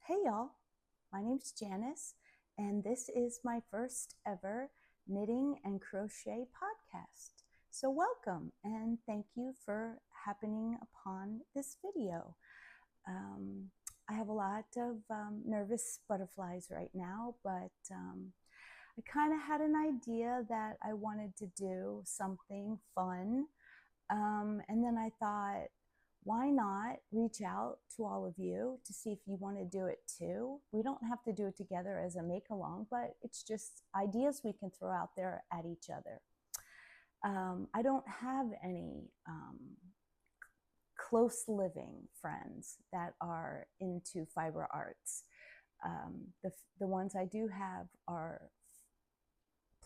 Hey y'all, my name's Janice, and this is my first ever knitting and crochet podcast. So welcome, and thank you for happening upon this video. I have a lot of nervous butterflies right now, but I kind of had an idea that I wanted to do something fun. And then I thought, why not reach out to all of you to see if you want to do it too? We don't have to do it together as a make along, but it's just ideas we can throw out there at each other. I don't have any close living friends that are into fiber arts. The ones I do have are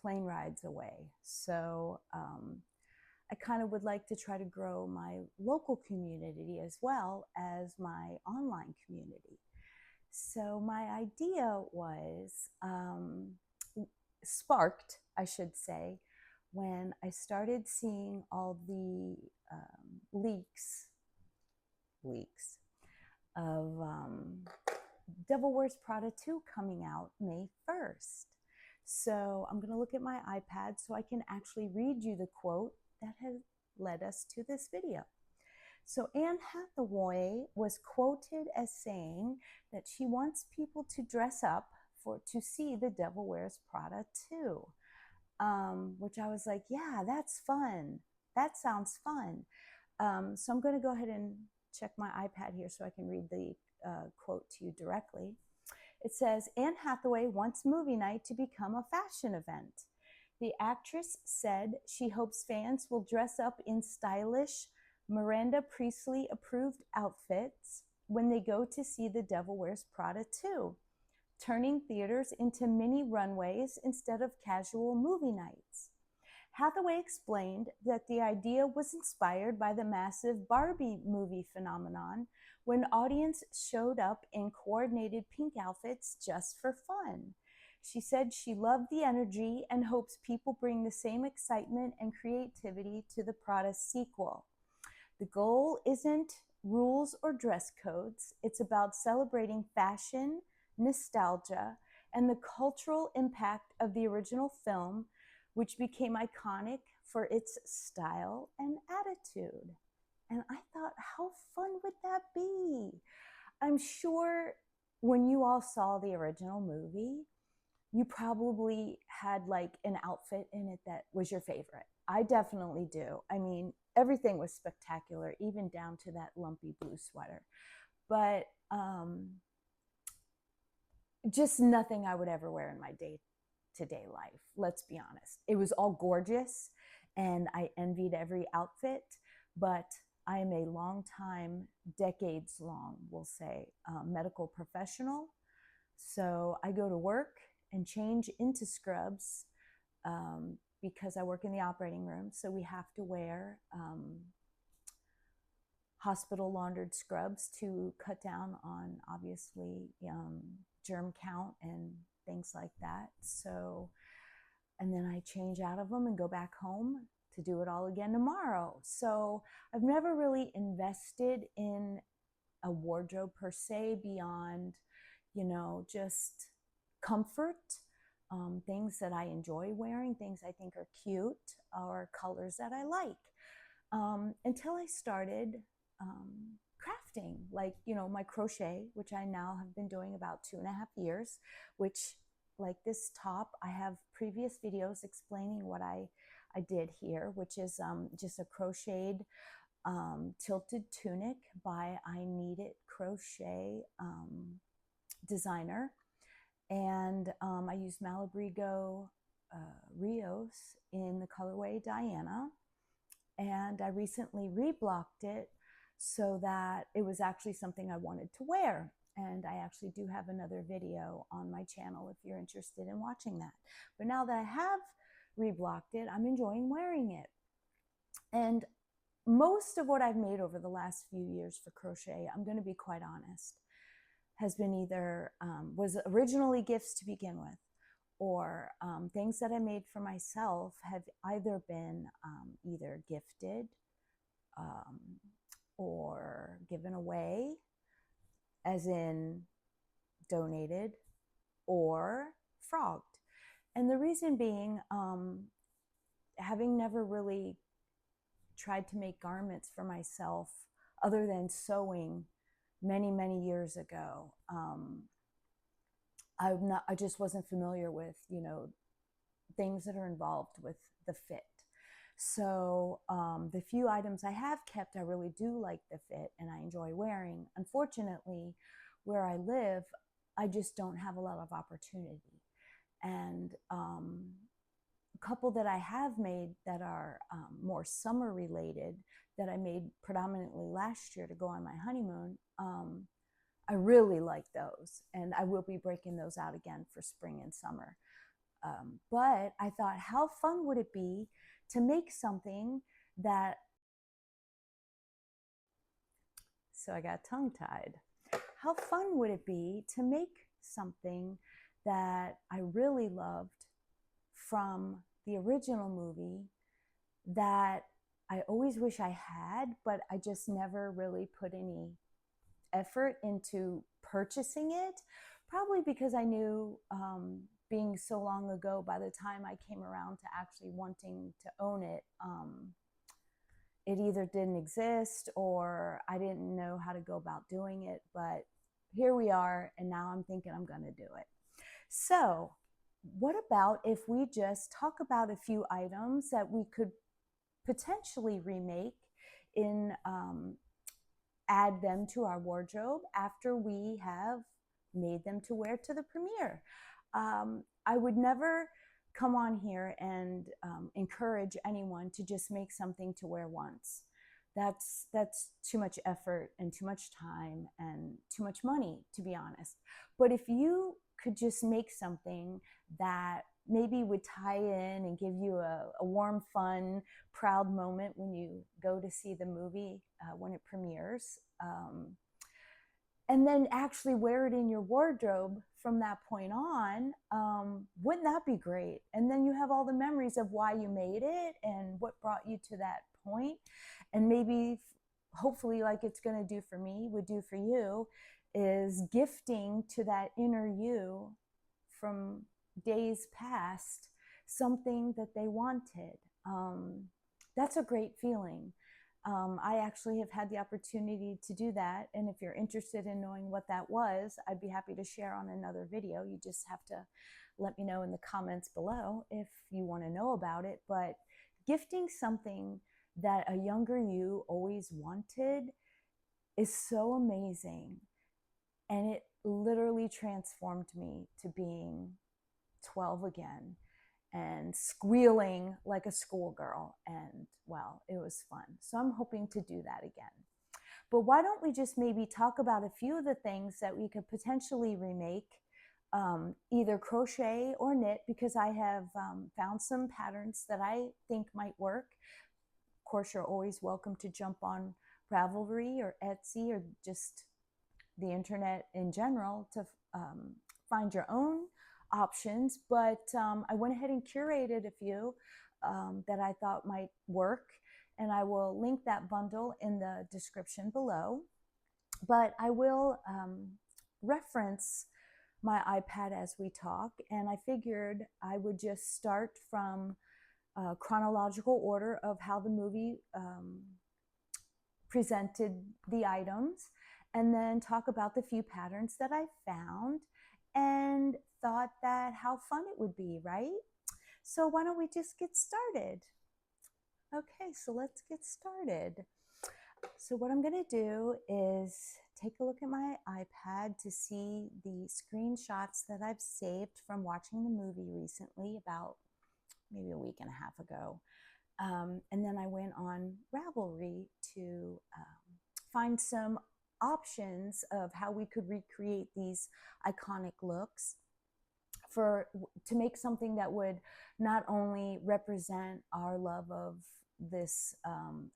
plane rides away. So I kind of would like to try to grow my local community as well as my online community. So my idea was sparked, I should say, when I started seeing all the leaks of Devil Wears Prada 2 coming out May 1st. So I'm going to look at my iPad so I can actually read you the quote that has led us to this video. So Anne Hathaway was quoted as saying that she wants people to dress up to see The Devil Wears Prada 2, which I was like, yeah, that's fun. That sounds fun. So I'm going to go ahead and check my iPad here so I can read the quote to you directly. It says, Anne Hathaway wants movie night to become a fashion event. The actress said she hopes fans will dress up in stylish, Miranda Priestly approved outfits when they go to see The Devil Wears Prada 2, turning theaters into mini runways instead of casual movie nights. Hathaway explained that the idea was inspired by the massive Barbie movie phenomenon when audience showed up in coordinated pink outfits just for fun. She said she loved the energy and hopes people bring the same excitement and creativity to the Prada sequel. The goal isn't rules or dress codes. It's about celebrating fashion, nostalgia, and the cultural impact of the original film, which became iconic for its style and attitude. And I thought, how fun would that be? I'm sure when you all saw the original movie, you probably had like an outfit in it that was your favorite. I definitely do. I mean, everything was spectacular, even down to that lumpy blue sweater. But just nothing I would ever wear in my day-to-day life, let's be honest. It was all gorgeous, and I envied every outfit, but I am a long time, decades long, we'll say, medical professional. So I go to work and change into scrubs because I work in the operating room. So we have to wear hospital laundered scrubs to cut down on, obviously, germ count and things like that. So, and then I change out of them and go back home to do it all again tomorrow. So I've never really invested in a wardrobe per se beyond, you know, just comfort, things that I enjoy wearing, things I think are cute, or colors that I like, until I started crafting, like, you know, my crochet, which I now have been doing about 2.5 years, which, like this top, I have previous videos explaining what I did here, which is just a crocheted tilted tunic by I Need It Crochet designer. And I use Malabrigo Rios in the colorway Diana. And I recently reblocked it so that it was actually something I wanted to wear. And I actually do have another video on my channel if you're interested in watching that. But now that I have reblocked it, I'm enjoying wearing it. And most of what I've made over the last few years for crochet, I'm going to be quite honest, has been either, was originally gifts to begin with, or things that I made for myself have either been either gifted or given away, as in donated or frogged. And the reason being, having never really tried to make garments for myself other than sewing many years ago, I just wasn't familiar with, things that are involved with the fit. So the few items I have kept, I really do like the fit and I enjoy wearing. Unfortunately, where I live, I just don't have a lot of opportunity. And a couple that I have made that are more summer related, that I made predominantly last year to go on my honeymoon, I really like those. And I will be breaking those out again for spring and summer. But I thought, how fun would it be to make something that, so I got tongue-tied. How fun would it be to make something that I really loved from the original movie that I always wish I had, but I just never really put any effort into purchasing it, probably because I knew, being so long ago, by the time I came around to actually wanting to own it, it either didn't exist or I didn't know how to go about doing it. But here we are, and now I'm thinking I'm going to do it. So what about if we just talk about a few items that we could potentially remake in, add them to our wardrobe after we have made them to wear to the premiere. I would never come on here and encourage anyone to just make something to wear once. That's too much effort and too much time and too much money, to be honest. But if you could just make something that maybe would tie in and give you a warm, fun, proud moment when you go to see the movie when it premieres, and then actually wear it in your wardrobe from that point on, wouldn't that be great? And then you have all the memories of why you made it and what brought you to that point. And maybe, hopefully, like it's going to do for me, would do for you, is gifting to that inner you from days past something that they wanted. That's a great feeling. I actually have had the opportunity to do that. And if you're interested in knowing what that was, I'd be happy to share on another video. You just have to let me know in the comments below if you want to know about it. But gifting something that a younger you always wanted is so amazing. And it literally transformed me to being 12 again and squealing like a schoolgirl. And well, it was fun. So I'm hoping to do that again. But why don't we just maybe talk about a few of the things that we could potentially remake, either crochet or knit, because I have found some patterns that I think might work. Of course, you're always welcome to jump on Ravelry or Etsy or just the internet in general to find your own options. But I went ahead and curated a few that I thought might work, and I will link that bundle in the description below. But I will reference my iPad as we talk, and I figured I would just start from chronological order of how the movie presented the items, and then talk about the few patterns that I found and thought that how fun it would be, right? So why don't we just get started? Okay, so let's get started. So what I'm going to do is take a look at my iPad to see the screenshots that I've saved from watching the movie recently, about maybe a week and a half ago. And then I went on Ravelry to find some options of how we could recreate these iconic looks to make something that would not only represent our love of this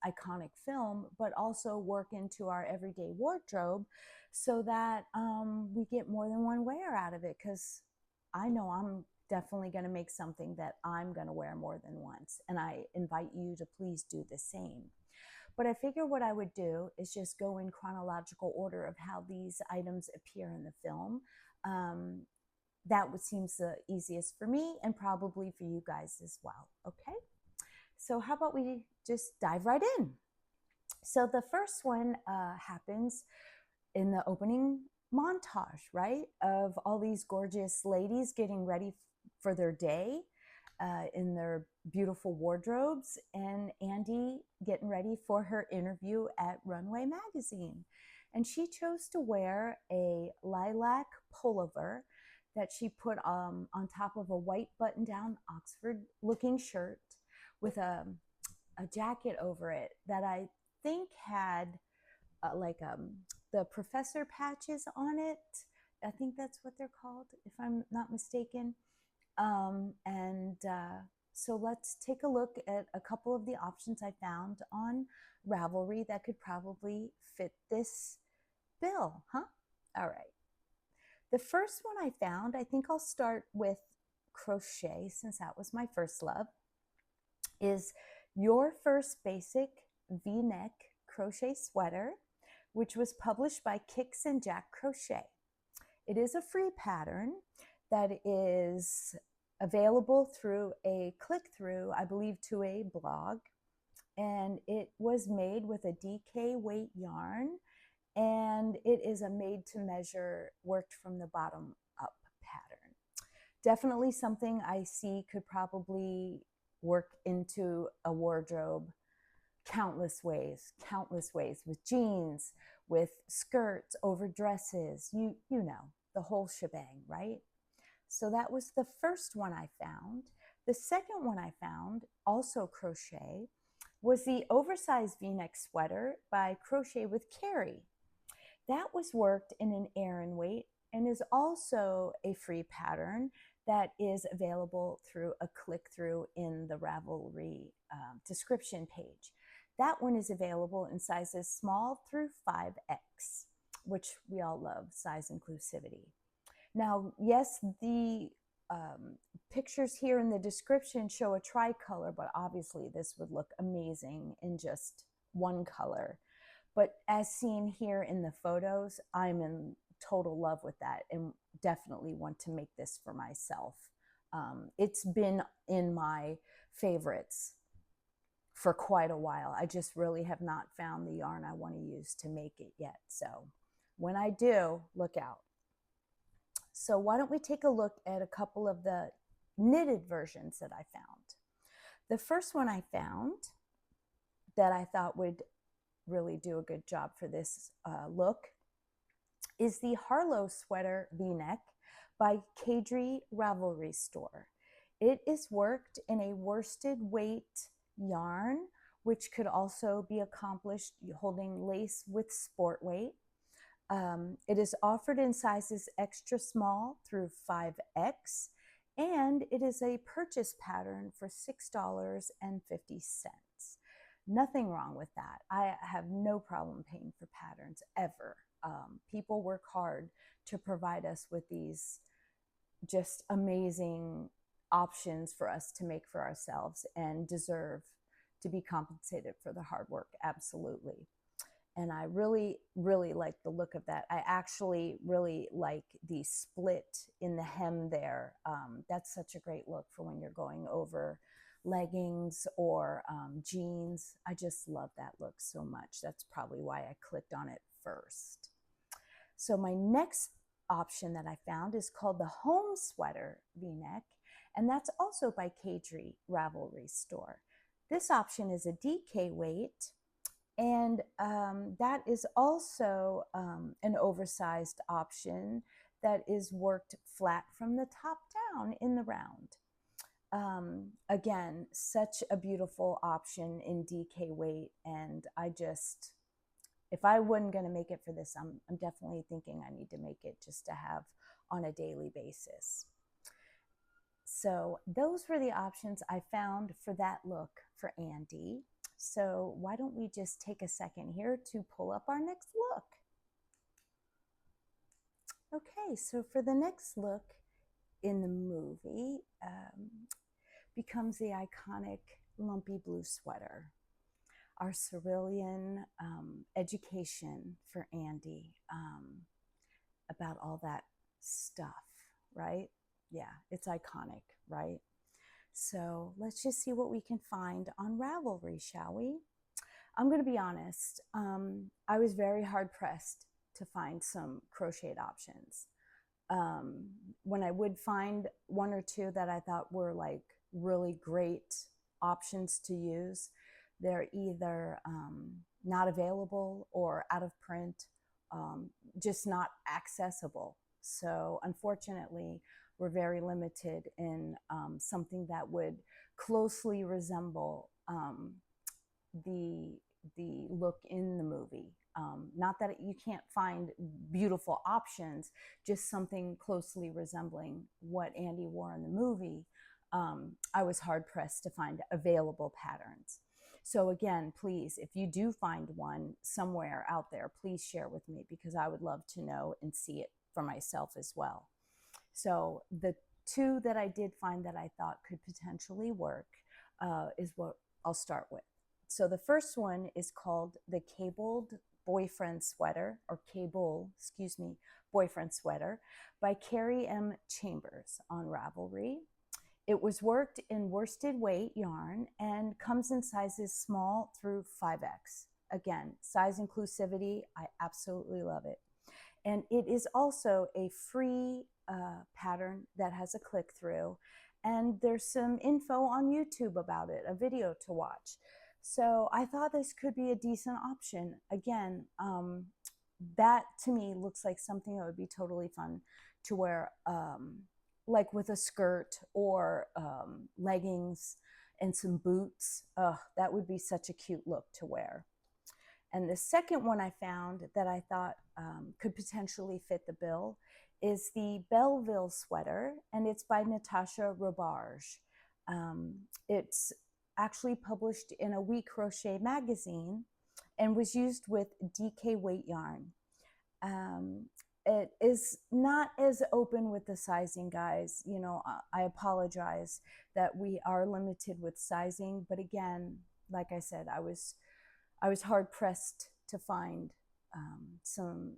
iconic film, but also work into our everyday wardrobe so that we get more than one wear out of it. Because I know I'm definitely going to make something that I'm going to wear more than once, and I invite you to please do the same. But I figure what I would do is just go in chronological order of how these items appear in the film. That seems the easiest for me and probably for you guys as well. Okay, so how about we just dive right in? So the first one happens in the opening montage, right? Of all these gorgeous ladies getting ready for their day in their beautiful wardrobes, and Andy getting ready for her interview at Runway Magazine. And she chose to wear a lilac pullover that she put on top of a white button-down Oxford looking shirt with a jacket over it that I think had the professor patches on it. I think that's what they're called, if I'm not mistaken. So let's take a look at a couple of the options I found on Ravelry that could probably fit this bill, huh? All right. The first one I found, I think I'll start with crochet since that was my first love, is Your First Basic V-Neck Crochet Sweater, which was published by Kix and Jack Crochet. It is a free pattern that is available through a click-through, I believe, to a blog, and it was made with a DK weight yarn, and it is a made-to-measure, worked from the bottom up pattern. Definitely something I see could probably work into a wardrobe countless ways with jeans, with skirts, over dresses, you know, the whole shebang, right? So that was the first one I found. The second one I found, also crochet, was the oversized V-neck sweater by Crochet with Carrie. That was worked in an Aran weight and is also a free pattern that is available through a click-through in the Ravelry description page. That one is available in sizes small through 5X, which we all love, size inclusivity. Now, yes, the pictures here in the description show a tricolor, but obviously this would look amazing in just one color. But as seen here in the photos, I'm in total love with that and definitely want to make this for myself. It's been in my favorites for quite a while. I just really have not found the yarn I want to use to make it yet. So when I do, look out. So why don't we take a look at a couple of the knitted versions that I found. The first one I found that I thought would really do a good job for this look is the Harlow Sweater V-Neck by Kadri Ravelry Store. It is worked in a worsted weight yarn, which could also be accomplished holding lace with sport weight. It is offered in sizes extra small through 5X, and it is a purchase pattern for $6.50. Nothing wrong with that. I have no problem paying for patterns ever. People work hard to provide us with these just amazing options for us to make for ourselves and deserve to be compensated for the hard work, absolutely. And I really, really like the look of that. I actually really like the split in the hem there. That's such a great look for when you're going over leggings or jeans. I just love that look so much. That's probably why I clicked on it first. So my next option that I found is called the Home Sweater V-Neck, and that's also by Kadri Ravelry Store. This option is a DK weight, and that is also an oversized option that is worked flat from the top down in the round. Again, such a beautiful option in DK weight, and I just, if I wasn't going to make it for this, I'm definitely thinking I need to make it just to have on a daily basis. So those were the options I found for that look for Andy. So why don't we just take a second here to pull up our next look. Okay, so for the next look in the movie becomes the iconic lumpy blue sweater. Our cerulean education for Andy about all that stuff, right? Yeah, it's iconic, right? So let's just see what we can find on Ravelry, shall we? I'm going to be honest. I was very hard pressed to find some crocheted options. When I would find one or two that I thought were like really great options to use, they're either not available or out of print, just not accessible. So unfortunately, we're very limited in something that would closely resemble the look in the movie. Not that you can't find beautiful options, just something closely resembling what Andy wore in the movie. I was hard pressed to find available patterns. So again, please, if you do find one somewhere out there, please share with me, because I would love to know and see it for myself as well. So the two that I did find that I thought could potentially work is what I'll start with. So the first one is called the Cabled Boyfriend Sweater, or Cable, excuse me, Boyfriend Sweater by Carrie M. Chambers on Ravelry. It was worked in worsted weight yarn and comes in sizes small through 5X. Again, size inclusivity, I absolutely love it. And it is also a free pattern that has a click through, and there's some info on YouTube about it, a video to watch. So I thought this could be a decent option. Again, that to me looks like something that would be totally fun to wear, like with a skirt or leggings and some boots. That would be such a cute look to wear. And the second one I found that I thought could potentially fit the bill is the Belleville sweater, and it's by Natasha Robarge. It's actually published in a We Crochet magazine and was used with DK weight yarn. It is not as open with the sizing, guys. You know, I apologize that we are limited with sizing, but again, like I said, I was hard pressed to find some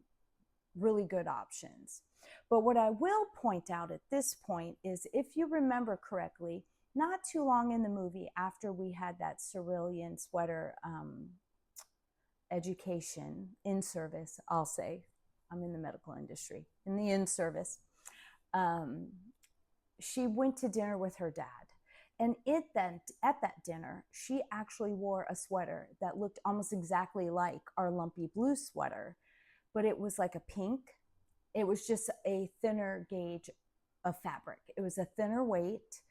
really good options. But what I will point out at this point is, if you remember correctly, not too long in the movie after we had that cerulean sweater education in service, I'll say, I'm in the medical industry, in the in service, she went to dinner with her dad. And at that dinner, she actually wore a sweater that looked almost exactly like our lumpy blue sweater, but it was like a pink. It was just a thinner gauge of fabric. It was a thinner weight,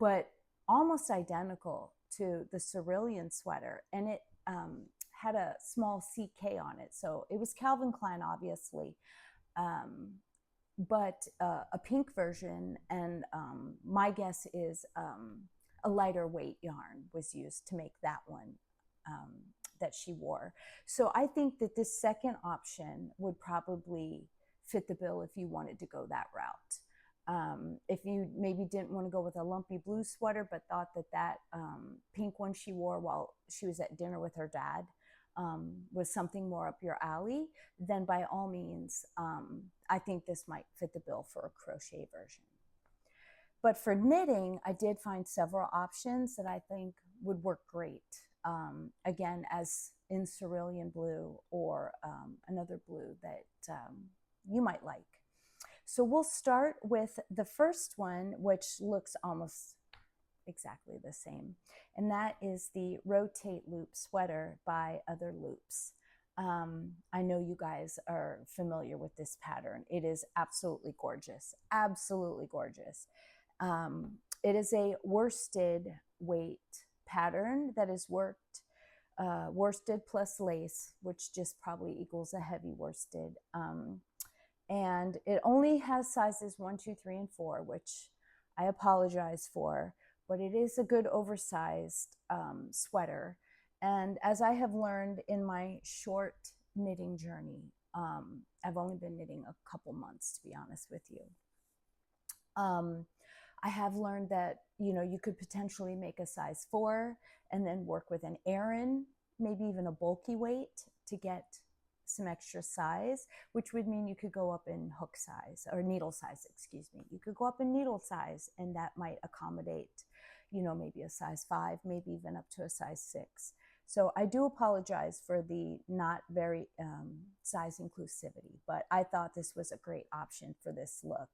but almost identical to the cerulean sweater. And it had a small CK on it. So it was Calvin Klein, obviously, but a pink version. And my guess is a lighter weight yarn was used to make that one that she wore. So I think that this second option would probably fit the bill if you wanted to go that route. If you maybe didn't want to go with a lumpy blue sweater, but thought that pink one she wore while she was at dinner with her dad was something more up your alley, then by all means, I think this might fit the bill for a crochet version. But for knitting, I did find several options that I think would work great. Again, as in cerulean blue or another blue that you might like. So we'll start with the first one, which looks almost exactly the same. And that is the Rotate Loop sweater by Other Loops. I know you guys are familiar with this pattern. It is absolutely gorgeous, absolutely gorgeous. It is a worsted weight pattern that is worked worsted plus lace, which just probably equals a heavy worsted. And it only has sizes 1, 2, 3, and 4, which I apologize for, but it is a good oversized sweater. And as I have learned in my short knitting journey, I've only been knitting a couple months, to be honest with you. I have learned that, you know, you could potentially make a size 4 and then work with an Aran, maybe even a bulky weight to get some extra size, which would mean you could go up in hook size or needle size, excuse me. You could go up in needle size, and that might accommodate, you know, maybe a size 5, maybe even up to a size 6. So I do apologize for the not very size inclusivity, but I thought this was a great option for this look.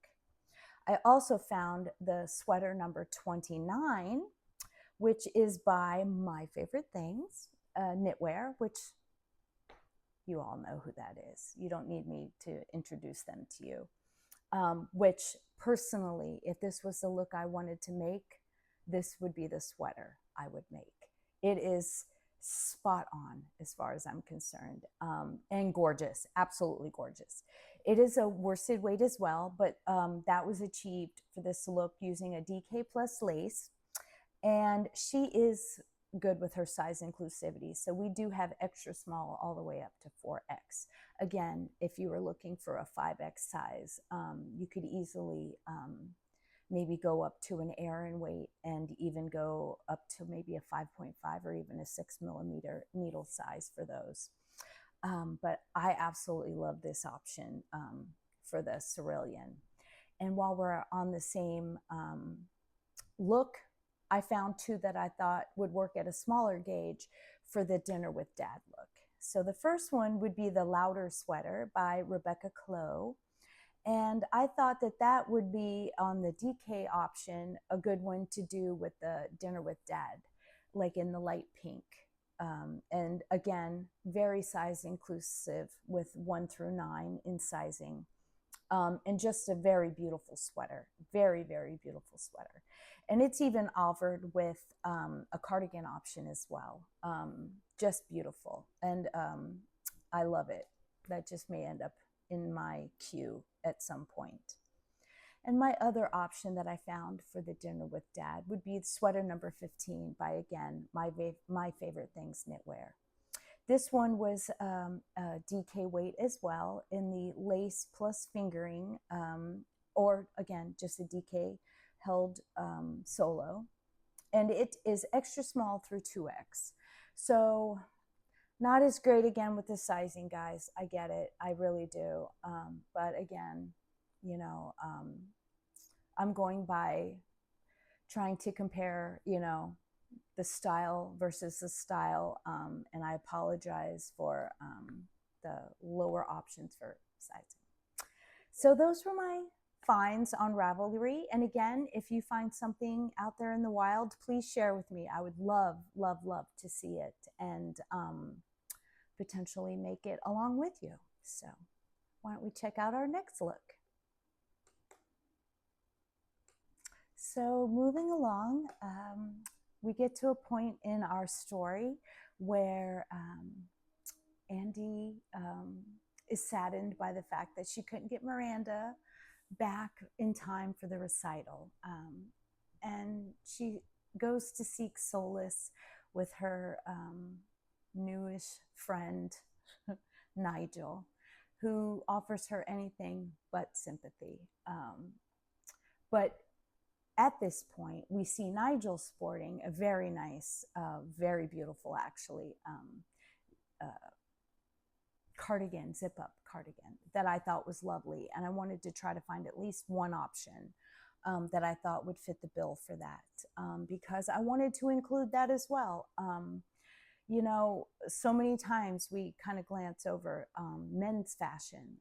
I also found the sweater number 29, which is by My Favorite Things, knitwear, which you all know who that is. You don't need me to introduce them to you. Which personally, if this was the look I wanted to make, this would be the sweater I would make. It is spot on as far as I'm concerned, and gorgeous, absolutely gorgeous. It is a worsted weight as well, but that was achieved for this look using a DK plus lace, and she is good with her size inclusivity. So we do have extra small all the way up to 4X. Again, if you were looking for a 5X size, you could easily maybe go up to an Aran weight and even go up to maybe a 5.5 or even a 6mm needle size for those. But I absolutely love this option for the cerulean. And while we're on the same look, I found two that I thought would work at a smaller gauge for the Dinner with Dad look. So the first one would be the Louder Sweater by Rebecca Clow. And I thought that that would be on the DK option, a good one to do with the Dinner with Dad, like in the light pink. And again, very size inclusive with 1 through 9 in sizing. And just a very beautiful sweater, very, very beautiful sweater. And it's even offered with a cardigan option as well. Just beautiful. And I love it. That just may end up in my queue at some point. And my other option that I found for the Dinner with Dad would be sweater number 15 by, again, My Favorite Things Knitwear. This one was a DK weight as well in the lace plus fingering, or again, just a DK held solo. And it is extra small through 2X. So not as great again with the sizing, guys. I get it. I really do. But again, you know, I'm going by trying to compare, you know, the style versus the style, and I apologize for the lower options for sizing. So those were my finds on Ravelry. And again, if you find something out there in the wild, please share with me. I would love, love, love to see it and potentially make it along with you. So why don't we check out our next look? So moving along, we get to a point in our story where Andy is saddened by the fact that she couldn't get Miranda back in time for the recital. And she goes to seek solace with her newish friend, Nigel, who offers her anything but sympathy. But at this point, we see Nigel sporting a very nice, very beautiful, actually, cardigan, zip-up cardigan that I thought was lovely. And I wanted to try to find at least one option that I thought would fit the bill for that, because I wanted to include that as well. You know, so many times we kind of glance over men's fashion,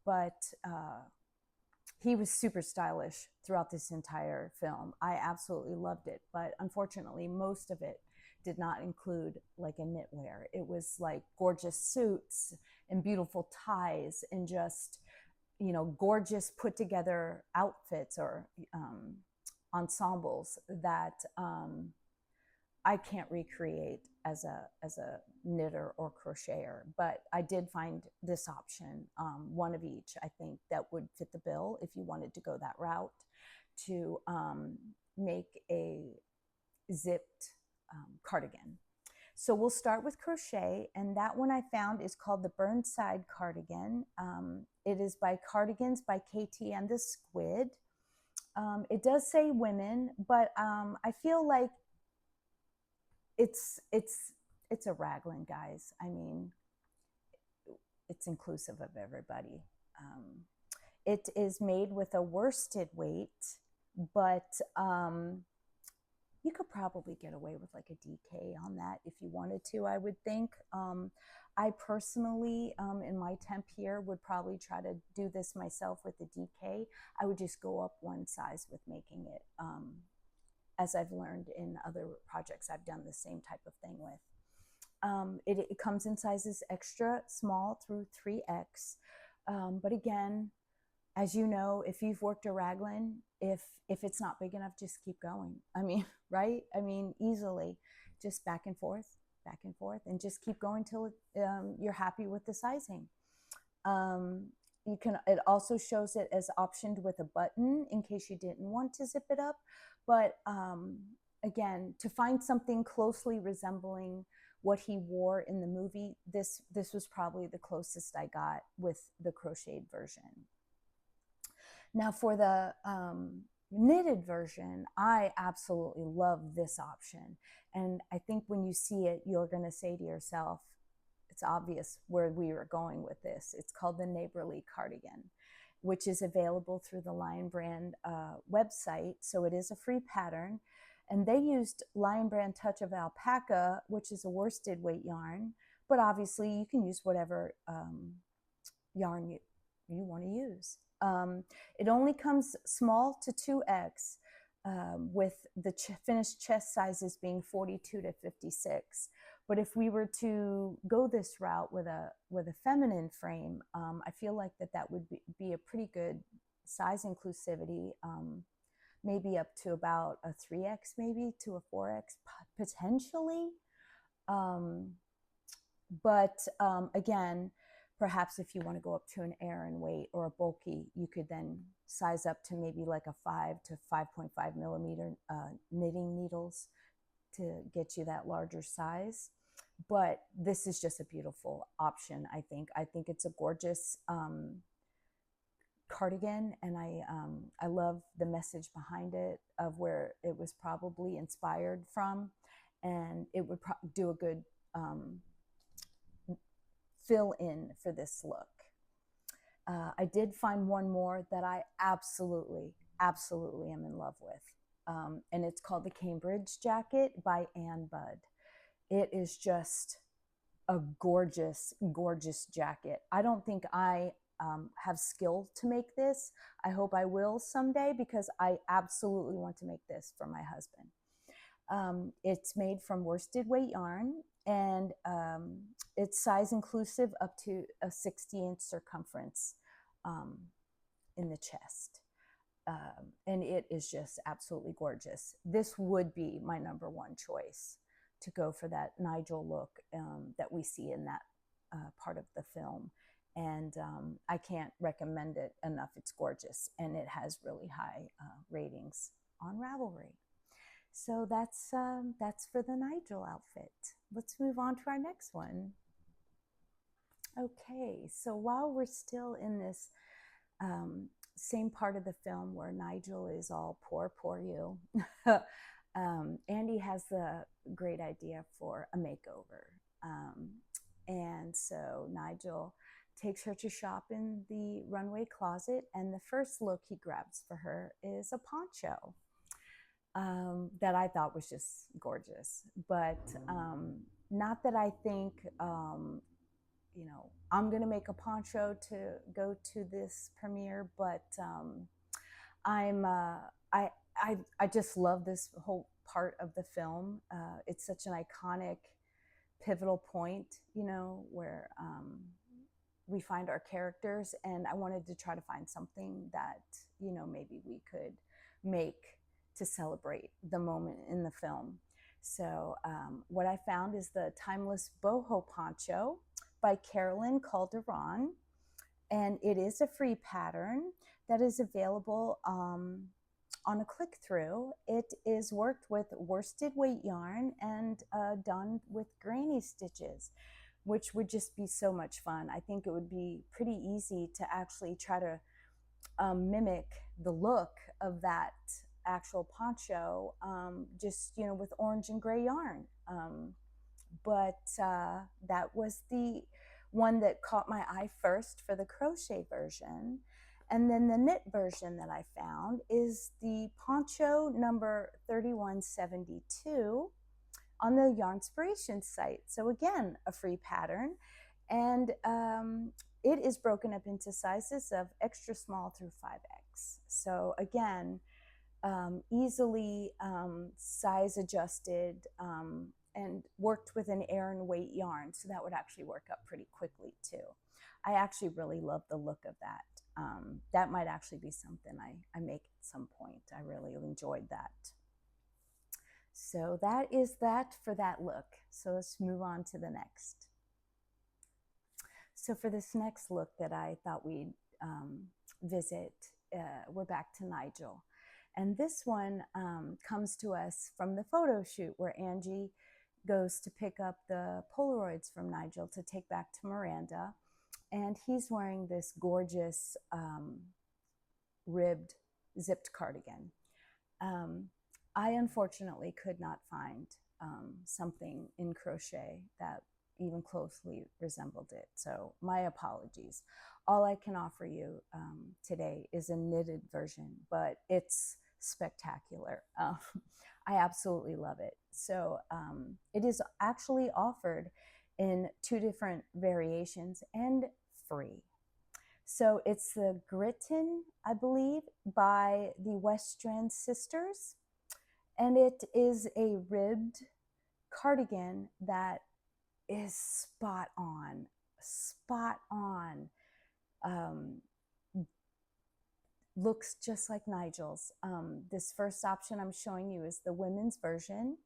but he was super stylish throughout this entire film. I absolutely loved it, but unfortunately, most of it did not include like a knitwear. It was like gorgeous suits and beautiful ties and just, you know, gorgeous put together outfits or ensembles that I can't recreate as a knitter or crocheter, but I did find this option, one of each, I think that would fit the bill if you wanted to go that route, to make a zipped cardigan. So we'll start with crochet, and that one I found is called the Burnside Cardigan. It is by Cardigans by KT and the Squid. It does say women, but I feel like it's a raglan, guys. I mean, it's inclusive of everybody. It is made with a worsted weight, but you could probably get away with like a DK on that if you wanted to, I would think. I personally, in my temp here, would probably try to do this myself with the DK. I would just go up one size with making it, as I've learned in other projects I've done the same type of thing with. It comes in sizes extra small through 3X. But again, as you know, if you've worked a raglan, if it's not big enough, just keep going. I mean, right? I mean, easily, just back and forth, and just keep going till you're happy with the sizing. You can. It also shows it as optioned with a button in case you didn't want to zip it up. But again, to find something closely resembling what he wore in the movie, this was probably the closest I got with the crocheted version. Now for the knitted version, I absolutely love this option. And I think when you see it, you're gonna say to yourself, it's obvious where we were going with this. It's called the Neighborly Cardigan, which is available through the Lion Brand website. So it is a free pattern. And they used Lion Brand Touch of Alpaca, which is a worsted weight yarn, but obviously you can use whatever yarn you want to use. It only comes small to 2X, with the finished chest sizes being 42 to 56. But if we were to go this route with a feminine frame, I feel like that would be a pretty good size inclusivity. Maybe up to about a 3X, maybe to a 4X potentially. But again, perhaps if you want to go up to an Aran weight or a bulky, you could then size up to maybe like a 5 to 5.5 millimeter knitting needles to get you that larger size. But this is just a beautiful option, I think. I think it's a gorgeous cardigan, and I love the message behind it of where it was probably inspired from, and it would do a good fill in for this look. I did find one more that I absolutely am in love with, and it's called the Cambridge Jacket by Anne Budd. It is just a gorgeous jacket. I don't think I have skill to make this. I hope I will someday, because I absolutely want to make this for my husband. It's made from worsted weight yarn, and it's size inclusive up to a 60-inch circumference in the chest. And it is just absolutely gorgeous. This would be my number one choice to go for that Nigel look that we see in that part of the film. And I can't recommend it enough. It's gorgeous, and it has really high ratings on Ravelry. So that's for the Nigel outfit. Let's move on to our next one. Okay, so while we're still in this same part of the film where Nigel is all poor you, Andy has the great idea for a makeover. And so Nigel takes her to shop in the runway closet, and the first look he grabs for her is a poncho that I thought was just gorgeous. But not that I think, you know, I'm gonna make a poncho to go to this premiere, but I just love this whole part of the film. It's such an iconic, pivotal point, you know, where we find our characters, and I wanted to try to find something that, you know, maybe we could make to celebrate the moment in the film. So what I found is the Timeless Boho Poncho by Carolyn Calderon, and it is a free pattern that is available on a click-through. It is worked with worsted weight yarn and done with granny stitches, which would just be so much fun. I think it would be pretty easy to actually try to mimic the look of that actual poncho, just, you know, with orange and gray yarn. But that was one that caught my eye first for the crochet version. And then the knit version that I found is the poncho number 3172 on the Yarnspiration site. So again, a free pattern. And it is broken up into sizes of extra small through 5X. So again, easily size adjusted and worked with an air weight yarn. So that would actually work up pretty quickly too. I actually really love the look of that. That might actually be something I make at some point. I really enjoyed that. So that is that for that look. So let's move on to the next. So for this next look that I thought we'd visit, we're back to Nigel. And this one comes to us from the photo shoot where Angie goes to pick up the Polaroids from Nigel to take back to Miranda. And he's wearing this gorgeous ribbed zipped cardigan. I unfortunately could not find something in crochet that even closely resembled it. So my apologies. All I can offer you today is a knitted version, but it's spectacular. I absolutely love it. So it is actually offered in 2 different variations and free. So it's the Gritton, I believe, by the Western Sisters. And it is a ribbed cardigan that is spot on, spot on. Looks just like Nigel's. This first option I'm showing you is the women's version.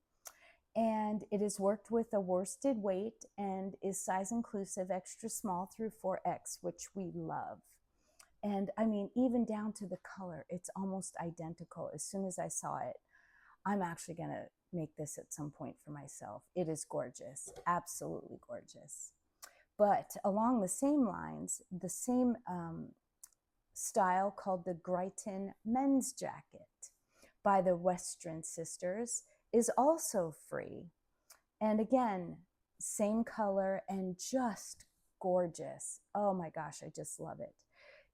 And it is worked with a worsted weight and is size inclusive, extra small through 4X, which we love. And I mean, even down to the color, it's almost identical. As soon as I saw it, I'm actually going to make this at some point for myself. It is gorgeous, absolutely gorgeous. But along the same lines, the same style called the Gritton men's jacket by the Western Sisters is also free. And again, same color and just gorgeous. Oh my gosh, I just love it.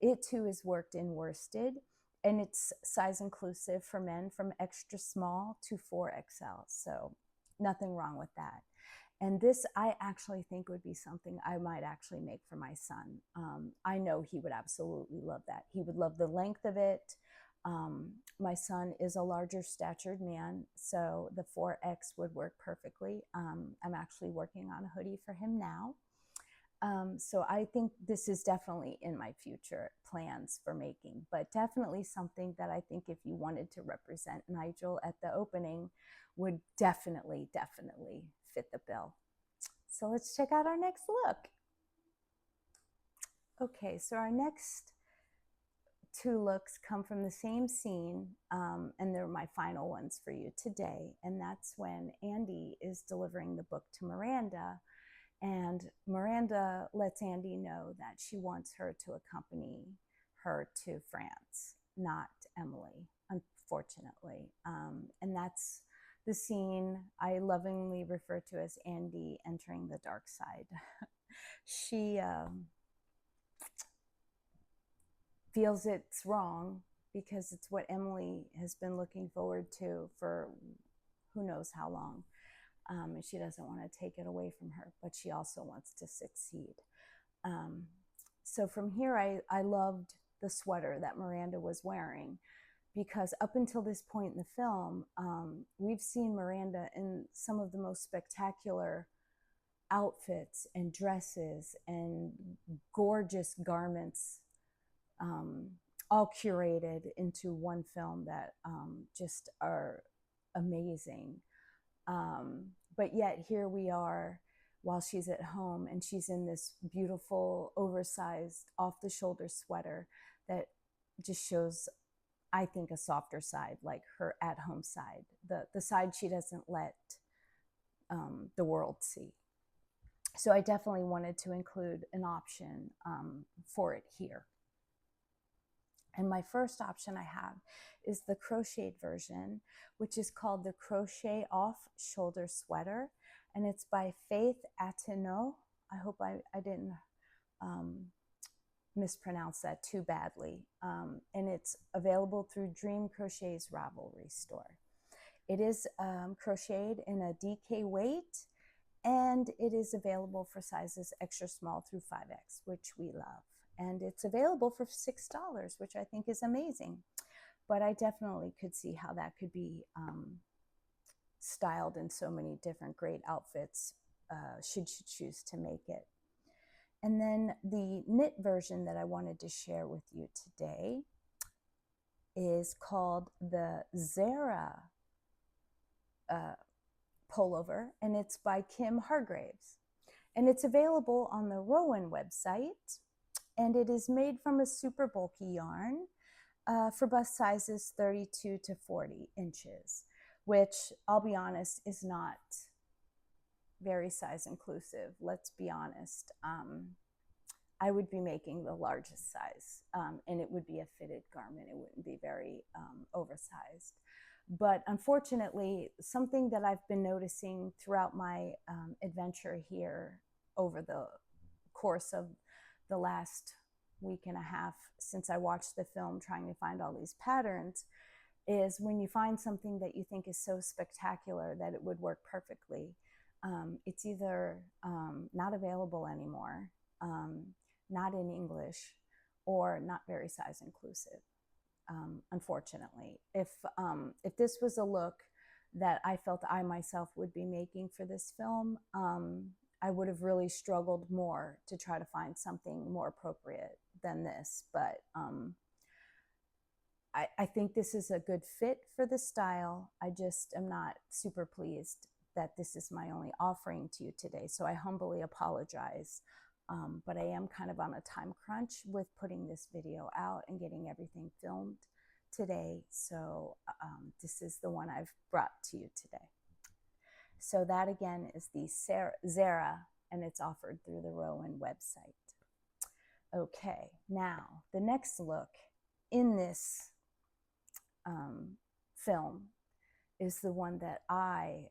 It too is worked in worsted, and it's size inclusive for men from extra small to 4XL. So nothing wrong with that. And this I actually think would be something I might actually make for my son. I know he would absolutely love that. He would love the length of it. My son is a larger statured man, so the 4X would work perfectly. I'm actually working on a hoodie for him now. So I think this is definitely in my future plans for making, but definitely something that I think if you wanted to represent Nigel at the opening would definitely fit the bill. So let's check out our next look. Okay, so our next 2 looks come from the same scene, and they're my final ones for you today. And that's when Andy is delivering the book to Miranda, and Miranda lets Andy know that she wants her to accompany her to France, not Emily, unfortunately. And that's the scene I lovingly refer to as Andy entering the dark side. She feels it's wrong because it's what Emily has been looking forward to for who knows how long. And she doesn't want to take it away from her, but she also wants to succeed. So from here, I loved the sweater that Miranda was wearing, because up until this point in the film, we've seen Miranda in some of the most spectacular outfits and dresses and gorgeous garments, all curated into one film that just are amazing. But yet here we are while she's at home, and she's in this beautiful, oversized, off-the-shoulder sweater that just shows, I think, a softer side, like her at-home side, the side she doesn't let the world see. So I definitely wanted to include an option for it here. And my first option I have is the crocheted version, which is called the Crochet Off Shoulder Sweater. And it's by Faith Atenau I hope I didn't mispronounce that too badly. And it's available through Dream Crochet's Ravelry store. It is crocheted in a DK weight, and it is available for sizes extra small through 5X, which we love. And it's available for $6, which I think is amazing. But I definitely could see how that could be styled in so many different great outfits should you choose to make it. And then the knit version that I wanted to share with you today is called the Zara pullover, and it's by Kim Hargraves. And it's available on the Rowan website, and it is made from a super bulky yarn for bust sizes 32 to 40 inches, which I'll be honest is not very size inclusive. Let's be honest. I would be making the largest size, and it would be a fitted garment. It wouldn't be very oversized. But unfortunately, something that I've been noticing throughout my adventure here over the course of the last week and a half since I watched the film trying to find all these patterns is when you find something that you think is so spectacular that it would work perfectly, it's either not available anymore, not in English, or not very size inclusive. Unfortunately, if this was a look that I felt I myself would be making for this film, I would have really struggled more to try to find something more appropriate than this. But I think this is a good fit for the style. I just am not super pleased that this is my only offering to you today. So I humbly apologize. But I am kind of on a time crunch with putting this video out and getting everything filmed today. So this is the one I've brought to you today. So that again is the Zara, and it's offered through the Rowan website. Okay, now the next look in this film is the one that I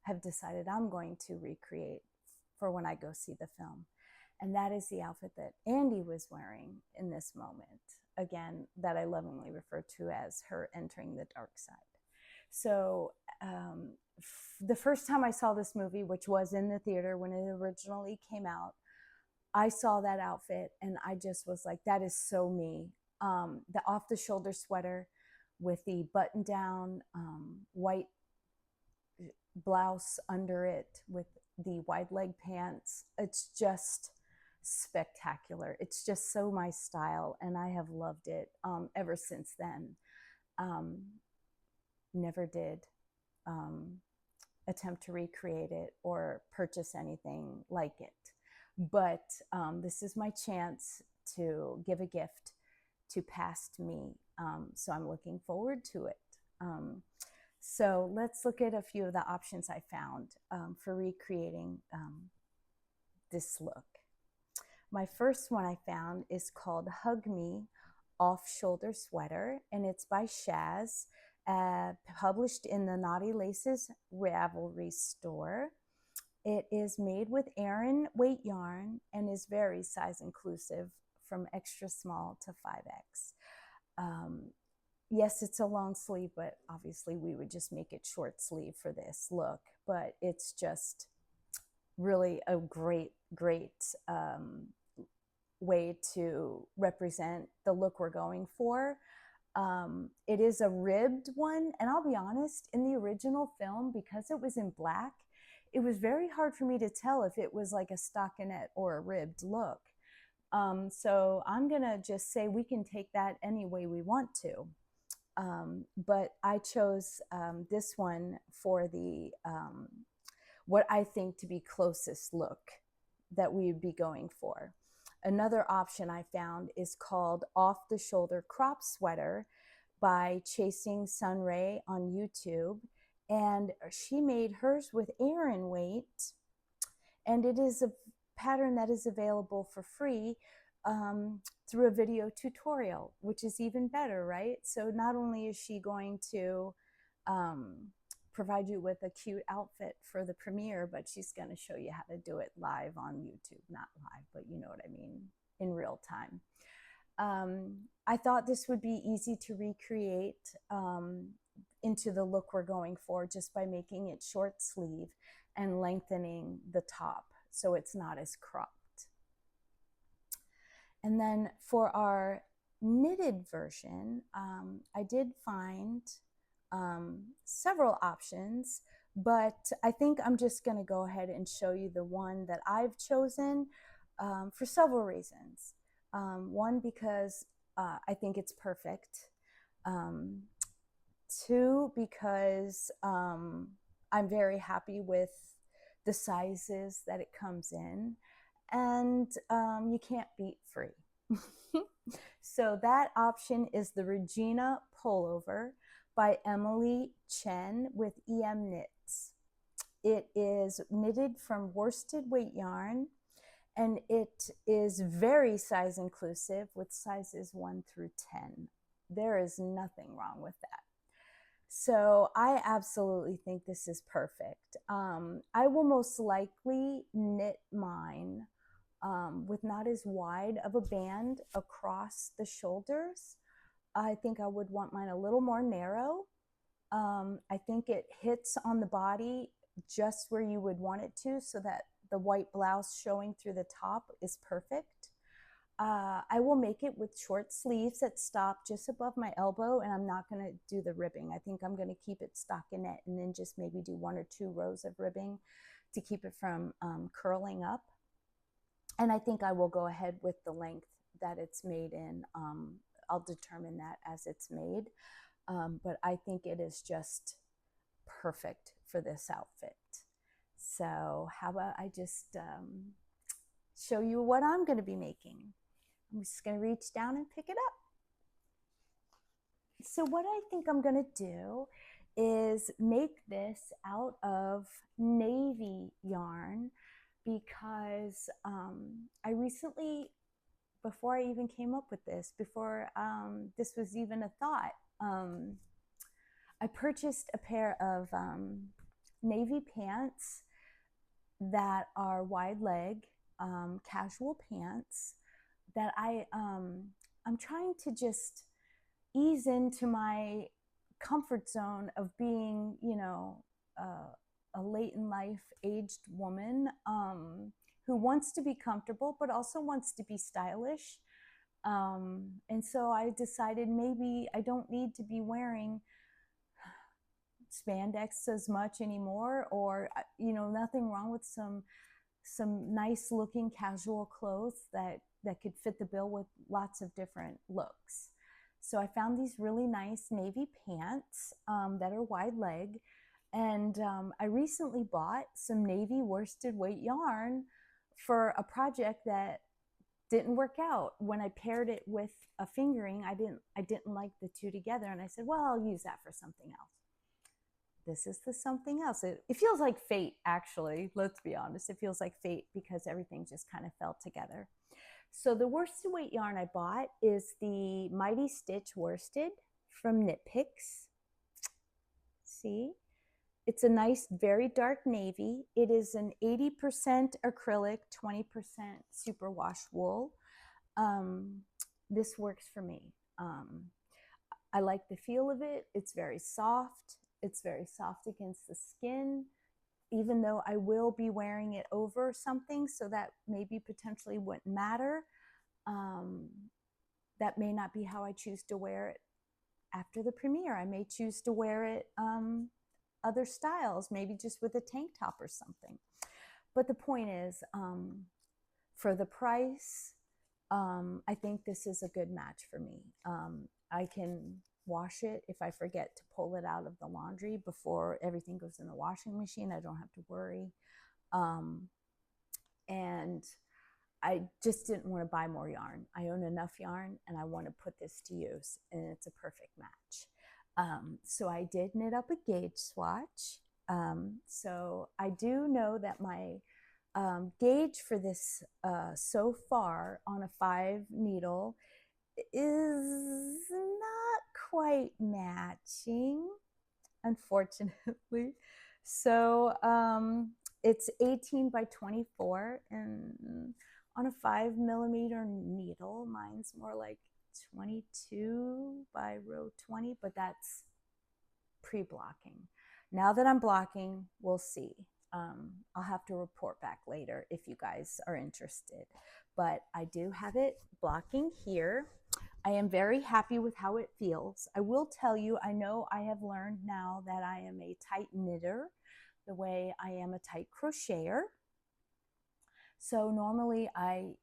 have decided I'm going to recreate for when I go see the film. And that is the outfit that Andy was wearing in this moment. Again, that I lovingly refer to as her entering the dark side. So the first time I saw this movie, which was in the theater when it originally came out, I saw that outfit and I just was like, that is so me. The off-the-shoulder sweater with the button-down white blouse under it with the wide leg pants. It's just spectacular. It's just so my style, and I have loved it ever since then. Never did attempt to recreate it or purchase anything like it. But this is my chance to give a gift to past me. So I'm looking forward to it. So let's look at a few of the options I found for recreating this look. My first one I found is called Hug Me Off-Shoulder Sweater, and it's by Shaz, published in the Naughty Laces Ravelry store. It is made with Aran weight yarn and is very size inclusive from extra small to 5X. Yes, it's a long sleeve, but obviously we would just make it short sleeve for this look. But it's just really a great way to represent the look we're going for. It is a ribbed one, and I'll be honest, in the original film, because it was in black, it was very hard for me to tell if it was like a stockinette or a ribbed look. So I'm gonna just say we can take that any way we want to. But I chose this one for the what I think to be closest look that we would be going for. Another option I found is called Off the Shoulder Crop Sweater by Chasing Sunray on YouTube. And she made hers with Aran weight. And it is a pattern that is available for free through a video tutorial, which is even better, right? So not only is she going to provide you with a cute outfit for the premiere, but she's going to show you how to do it live on YouTube. Not live, but you know what I mean, in real time. I thought this would be easy to recreate into the look we're going for just by making it short sleeve and lengthening the top so it's not as cropped. And then for our knitted version, I did find several options, but I think I'm just going to go ahead and show you the one that I've chosen for several reasons. One, because I think it's perfect. Two, because I'm very happy with the sizes that it comes in, and you can't beat free. So that option is the Regina Pullover by Emily Chen with EM Knits. It is knitted from worsted weight yarn, and it is very size inclusive with sizes 1 through 10. There is nothing wrong with that. So I absolutely think this is perfect. I will most likely knit mine with not as wide of a band across the shoulders. I think I would want mine a little more narrow. I think it hits on the body just where you would want it to, so that the white blouse showing through the top is perfect. I will make it with short sleeves that stop just above my elbow, and I'm not going to do the ribbing. I think I'm going to keep it stockinette and then just maybe do 1 or 2 rows of ribbing to keep it from curling up. And I think I will go ahead with the length that it's made in. I'll determine that as it's made. But I think it is just perfect for this outfit. So how about I just show you what I'm going to be making. I'm just going to reach down and pick it up. So what I think I'm going to do is make this out of navy yarn, because I recently, before I even came up with this, before this was even a thought, I purchased a pair of navy pants that are wide leg, casual pants that I'm trying to just ease into my comfort zone of being, you know, a late in life aged woman who wants to be comfortable but also wants to be stylish. And so I decided maybe I don't need to be wearing spandex as much anymore, or you know, nothing wrong with some nice looking casual clothes that could fit the bill with lots of different looks. So I found these really nice navy pants that are wide leg, and I recently bought some navy worsted weight yarn for a project that didn't work out. When I paired it with a fingering, I didn't like the two together, and I said, well, I'll use that for something else. This is the something else. It feels like fate, actually. Let's be honest. It feels like fate because everything just kind of fell together. So the worsted weight yarn I bought is the Mighty Stitch Worsted from Knit Picks. See? It's a nice, very dark navy. It is an 80% acrylic, 20% superwash wool. This works for me. I like the feel of it. It's very soft. It's very soft against the skin, even though I will be wearing it over something, so that maybe potentially wouldn't matter. That may not be how I choose to wear it after the premiere. I may choose to wear it other styles, maybe just with a tank top or something. But the point is, for the price, I think this is a good match for me. I can wash it if I forget to pull it out of the laundry before everything goes in the washing machine. I don't have to worry. And I just didn't want to buy more yarn. I own enough yarn and I want to put this to use, and it's a perfect match. So I did knit up a gauge swatch. So I do know that my gauge for this so far on a 5 needle is not quite matching. unfortunately. So it's 18 by 24 and on a 5mm needle. Mine's more like 22 by row 20, but that's pre-blocking. Now that I'm blocking, we'll see. I'll have to report back later if you guys are interested, but I do have it blocking here. I am very happy with how it feels. I will tell you, I know I have learned now that I am a tight knitter the way I am a tight crocheter. So normally I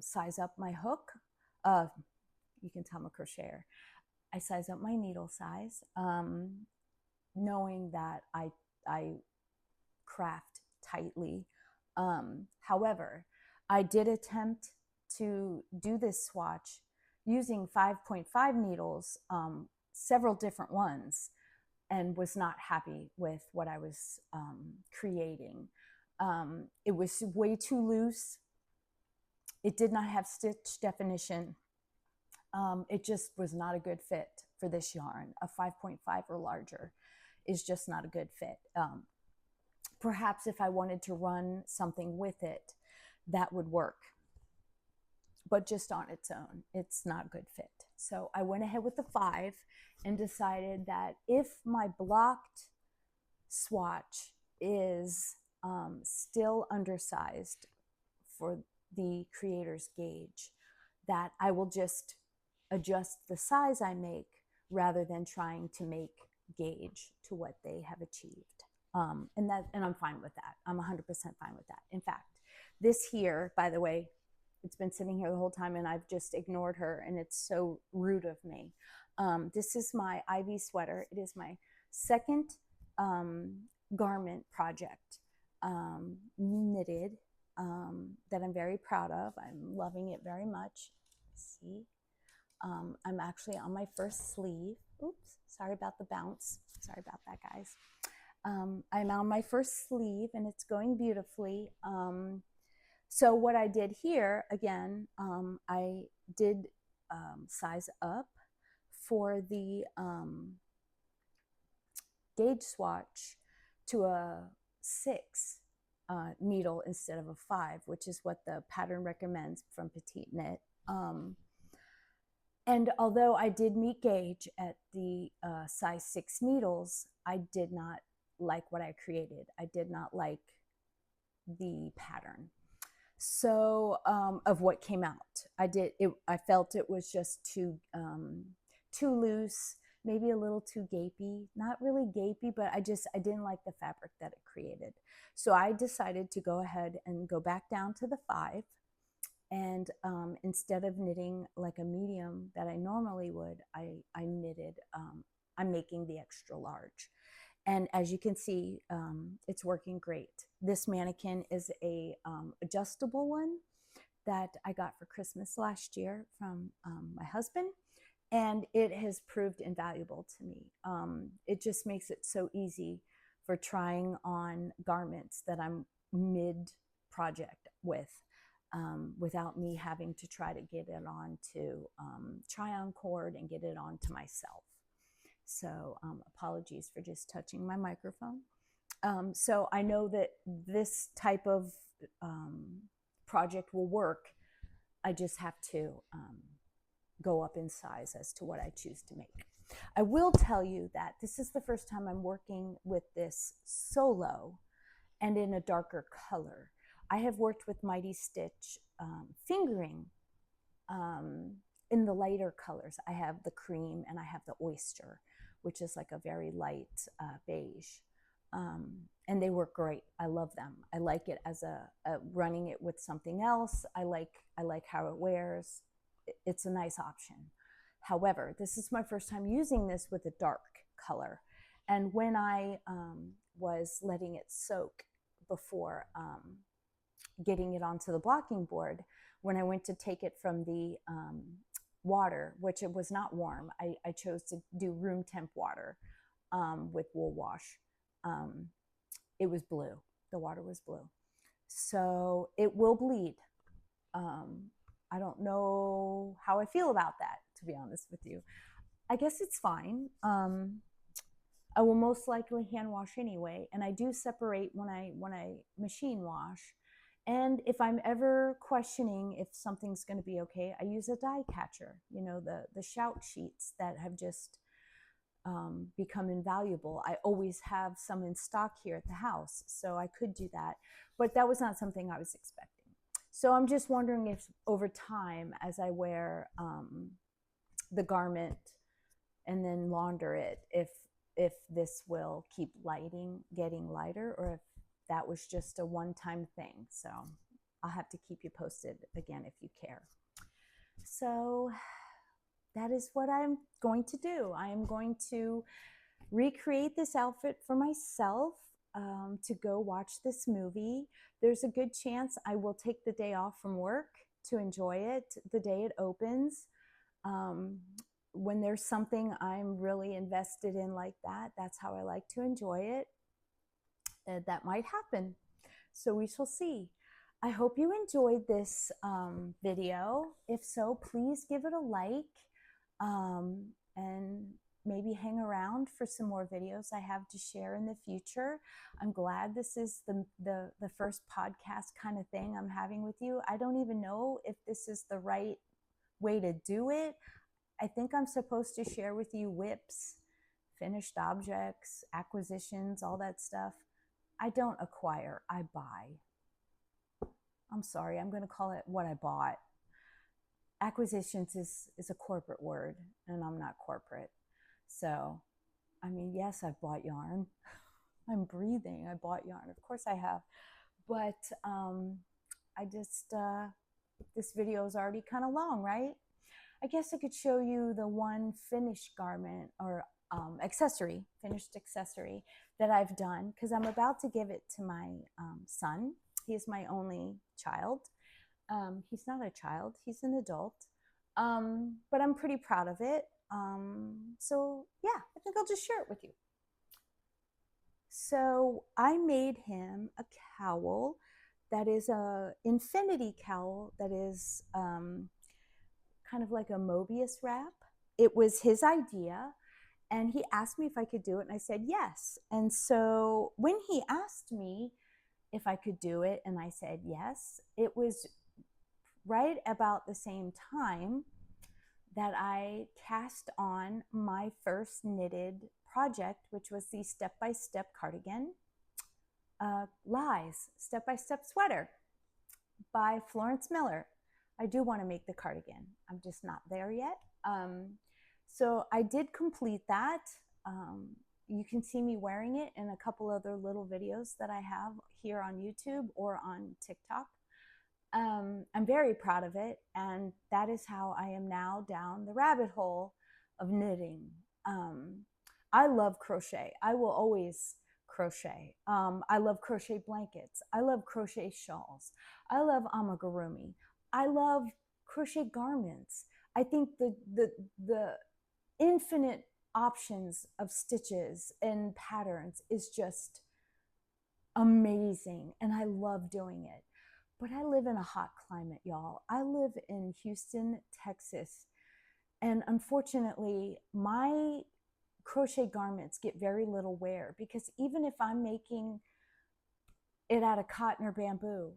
size up my hook. You can tell I'm a crocheter. I size up my needle size, knowing that I craft tightly. However, I did attempt to do this swatch using 5.5 needles, several different ones, and was not happy with what I was creating. It was way too loose. It did not have stitch definition. It just was not a good fit for this yarn. A 5.5 or larger is just not a good fit. Perhaps if I wanted to run something with it, that would work. But just on its own, it's not a good fit. So I went ahead with the 5 and decided that if my blocked swatch is still undersized for the creator's gauge, that I will just adjust the size I make rather than trying to make gauge to what they have achieved. And I'm fine with that. I'm 100% fine with that. In fact, this here, by the way, it's been sitting here the whole time and I've just ignored her, and it's so rude of me. This is my Ivy sweater. It is my second garment project, knitted, that I'm very proud of. I'm loving it very much. See, I'm actually on my first sleeve. Oops, sorry about the bounce. Sorry about that, guys. I'm on my first sleeve and it's going beautifully. So what I did here, again, I did size up for the gauge swatch to a 6 needle instead of a 5, which is what the pattern recommends from Petite Knit. And although I did meet gauge at the size 6 needles, I did not like what I created. I did not like the pattern. So of what came out, I felt it was just too loose, maybe a little too gapey. Not really gapey, but I didn't like the fabric that it created. So I decided to go ahead and go back down to the 5, and instead of knitting like a medium that I normally would, I knitted. I'm making the extra large. And as you can see, it's working great. This mannequin is a adjustable one that I got for Christmas last year from my husband, and it has proved invaluable to me. It just makes it so easy for trying on garments that I'm mid-project with, without me having to try to get it on to try-on cord and get it on to myself. So apologies for just touching my microphone. So I know that this type of project will work. I just have to go up in size as to what I choose to make. I will tell you that this is the first time I'm working with this solo and in a darker color. I have worked with Mighty Stitch fingering in the lighter colors. I have the cream and I have the oyster, which is like a very light beige. And they work great. I love them. I like it as a running it with something else. I like how it wears. It's a nice option. However, this is my first time using this with a dark color. And when I was letting it soak before getting it onto the blocking board, when I went to take it from the water, which it was not warm, I chose to do room temp water with wool wash. It was blue. The water was blue. So it will bleed. I don't know how I feel about that, to be honest with you. I guess it's fine. I will most likely hand wash anyway, and I do separate when I machine wash. And if I'm ever questioning if something's going to be okay, I use a die catcher, you know, the shout sheets that have just become invaluable. I always have some in stock here at the house, so I could do that, but that was not something I was expecting. So I'm just wondering if over time, as I wear the garment and then launder it, if this will keep getting lighter, or if that was just a one-time thing. So I'll have to keep you posted again if you care. So that is what I'm going to do. I am going to recreate this outfit for myself to go watch this movie. There's a good chance I will take the day off from work to enjoy it the day it opens. When there's something I'm really invested in like that, that's how I like to enjoy it. That might happen. So we shall see. I hope you enjoyed this video. If so, please give it a like and maybe hang around for some more videos I have to share in the future. I'm glad this is the first podcast kind of thing I'm having with you. I don't even know if this is the right way to do it. I think I'm supposed to share with you whips, finished objects, acquisitions, all that stuff. I don't acquire, I buy. I'm sorry, I'm going to call it what I bought. Acquisitions is a corporate word, and I'm not corporate. So, I mean, yes, I've bought yarn. I'm breathing. I bought yarn. Of course I have. But I just, this video is already kind of long, right? I guess I could show you the one finished garment or accessory, finished accessory that I've done, because I'm about to give it to my son. He is my only child. He's not a child, he's an adult, but I'm pretty proud of it. So yeah, I think I'll just share it with you. So I made him a cowl that is a infinity cowl that is kind of like a Mobius wrap. It was his idea, and he asked me if I could do it, and I said yes. And so when he asked me if I could do it and I said yes, it was right about the same time that I cast on my first knitted project, which was the step-by-step cardigan, Lies, step-by-step sweater by Florence Miller. I do want to make the cardigan. I'm just not there yet. So I did complete that. You can see me wearing it in a couple other little videos that I have here on YouTube or on TikTok. I'm very proud of it, and that is how I am now down the rabbit hole of knitting. I love crochet. I will always crochet. I love crochet blankets. I love crochet shawls. I love amigurumi. I love crochet garments. I think the infinite options of stitches and patterns is just amazing, and I love doing it. But I live in a hot climate, y'all. I live in Houston, Texas, and unfortunately, my crochet garments get very little wear, because even if I'm making it out of cotton or bamboo,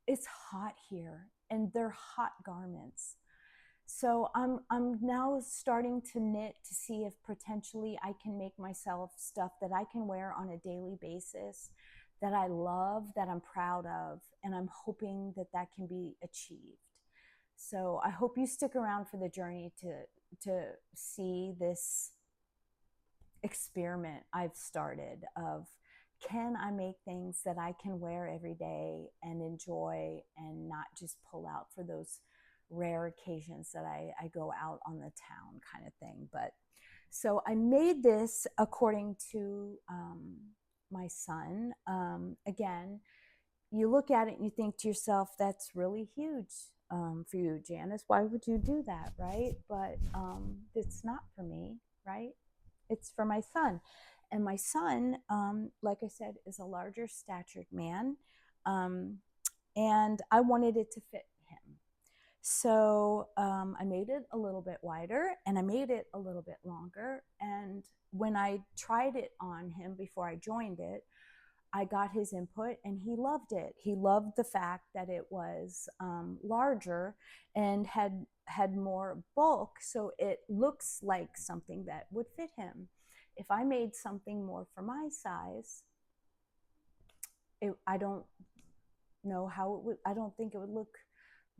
it's hot here, and they're hot garments. So I'm now starting to knit to see if potentially I can make myself stuff that I can wear on a daily basis, that I love, that I'm proud of, and I'm hoping that that can be achieved. So I hope you stick around for the journey to see this experiment I've started of, can I make things that I can wear every day and enjoy, and not just pull out for those rare occasions that I go out on the town kind of thing. But so I made this according to my son. Again, you look at it and you think to yourself, that's really huge for you, Janice. Why would you do that, right? But it's not for me, right? It's for my son. And my son, like I said, is a larger statured man. And I wanted it to fit him. So I made it a little bit wider and I made it a little bit longer. And when I tried it on him before I joined it, I got his input and he loved it. He loved the fact that it was larger and had more bulk, so it looks like something that would fit him. If I made something more for my size, I don't know how it would, I don't think it would look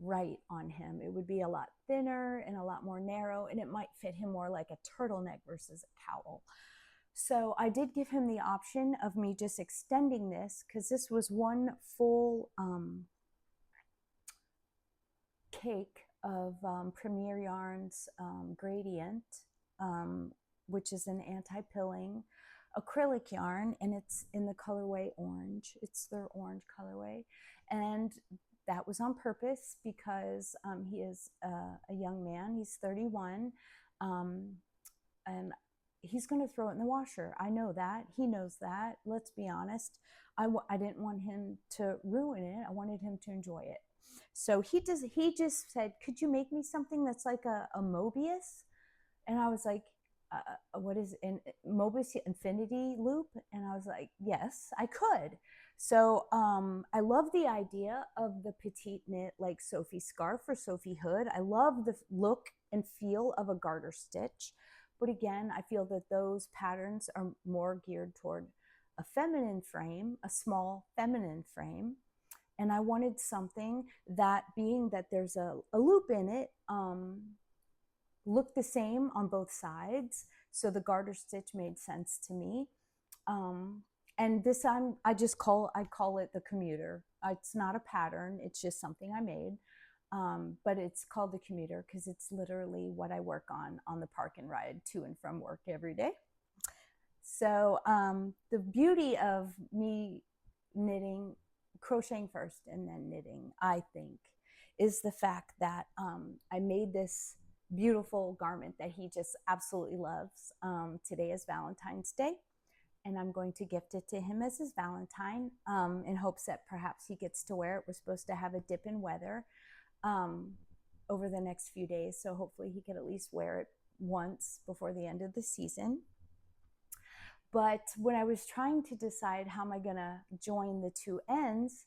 right on him. It would be a lot thinner and a lot more narrow, and it might fit him more like a turtleneck versus a cowl. So I did give him the option of me just extending this, because this was one full cake of Premier Yarn's Gradient, which is an anti-pilling acrylic yarn, and it's in the colorway orange. It's their orange colorway. And that was on purpose because he is a young man. He's 31. And he's going to throw it in the washer. I know that. He knows that. Let's be honest. I didn't want him to ruin it. I wanted him to enjoy it. So he just said, could you make me something that's like a Mobius? And I was like, what is Mobius infinity loop? And I was like, yes, I could. So I love the idea of the petite knit like Sophie scarf or Sophie hood. I love the look and feel of a garter stitch. But again, I feel that those patterns are more geared toward a feminine frame, a small feminine frame. And I wanted something that, being that there's a loop in it, looked the same on both sides. So the garter stitch made sense to me. And this I call it the commuter. It's not a pattern, it's just something I made. But it's called the commuter because it's literally what I work on the park and ride to and from work every day. So the beauty of me knitting, crocheting first and then knitting, I think, is the fact that I made this beautiful garment that he just absolutely loves. Today is Valentine's Day, and I'm going to gift it to him as his Valentine, in hopes that perhaps he gets to wear it. We're supposed to have a dip in weather over the next few days, so hopefully he could at least wear it once before the end of the season. But when I was trying to decide how am I gonna join the two ends,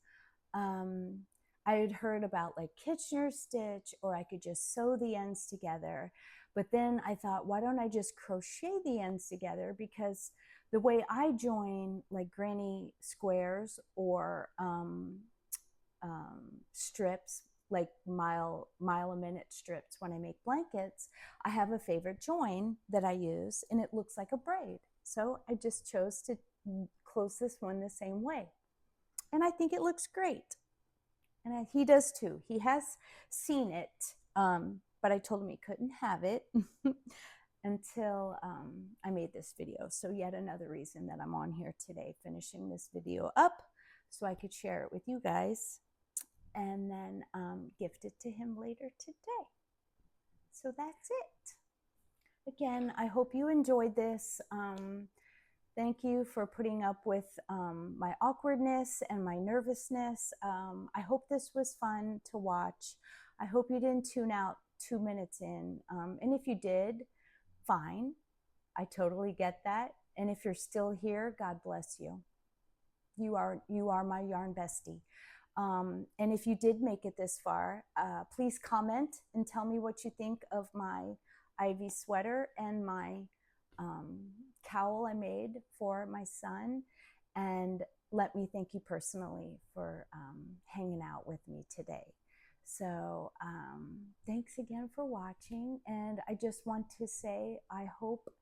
I had heard about like Kitchener stitch, or I could just sew the ends together. But then I thought, why don't I just crochet the ends together? Because the way I join like granny squares or strips, like mile a minute strips when I make blankets, I have a favorite join that I use, and it looks like a braid. So I just chose to close this one the same way. And I think it looks great. And he does too. He has seen it, but I told him he couldn't have it until I made this video. So yet another reason that I'm on here today, finishing this video up so I could share it with you guys, and then gift it to him later today. So that's it. Again, I hope you enjoyed this. Thank you for putting up with my awkwardness and my nervousness. I hope this was fun to watch. I hope you didn't tune out 2 minutes in. And if you did, fine. I totally get that. And if you're still here, God bless you. You are my yarn bestie. And if you did make it this far, please comment and tell me what you think of my Ivy sweater and my cowl I made for my son, and let me thank you personally for hanging out with me today. So thanks again for watching, and I just want to say I hope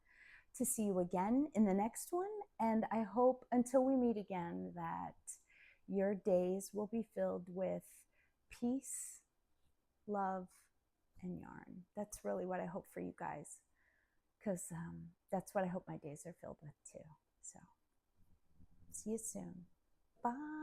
to see you again in the next one, and I hope until we meet again that your days will be filled with peace, love, and yarn. That's really what I hope for you guys, because that's what I hope my days are filled with too. So see you soon. Bye.